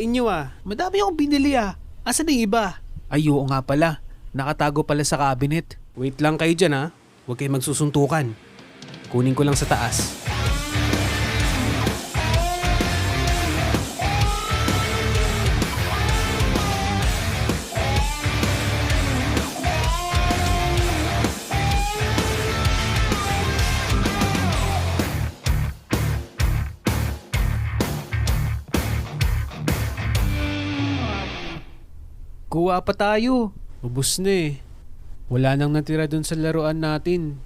Inyo madami akong binili Asan na yung iba? Ay, oo nga pala. Nakatago pala sa cabinet. Wait lang kayo dyan Huwag kayo magsusuntukan. Kunin ko lang sa taas. Kuha pa tayo. Ubus na Wala nang natira dun sa laruan natin.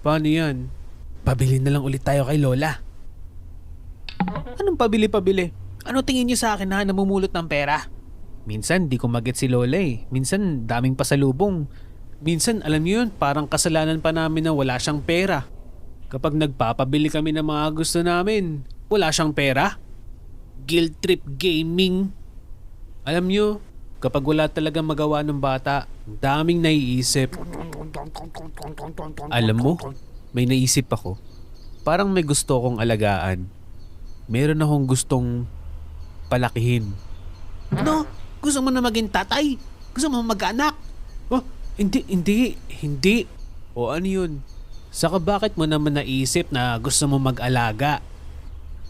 Paano yan? Pabili na lang ulit tayo kay Lola. Anong pabili-pabili? Ano tingin niyo sa akin na namumulot ng pera? Minsan di ko maget si Lola Minsan daming pasalubong. Minsan alam niyo yun, parang kasalanan pa namin na wala siyang pera. Kapag nagpapabili kami ng mga gusto namin, wala siyang pera. Guilt trip gaming. Alam niyo, kapag wala talagang magawa ng bata, daming naiisip. Alam mo, may naisip ako. Parang may gusto akong alagaan. Meron akong gustong palakihin. Ano? Gusto mo na maging tatay? Gusto mo mag-anak? Oh, hindi. O ano yun? Saka bakit mo naman naisip na gusto mo mag-alaga?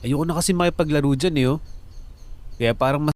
Ayoko na kasi makipaglaro dyan Kaya parang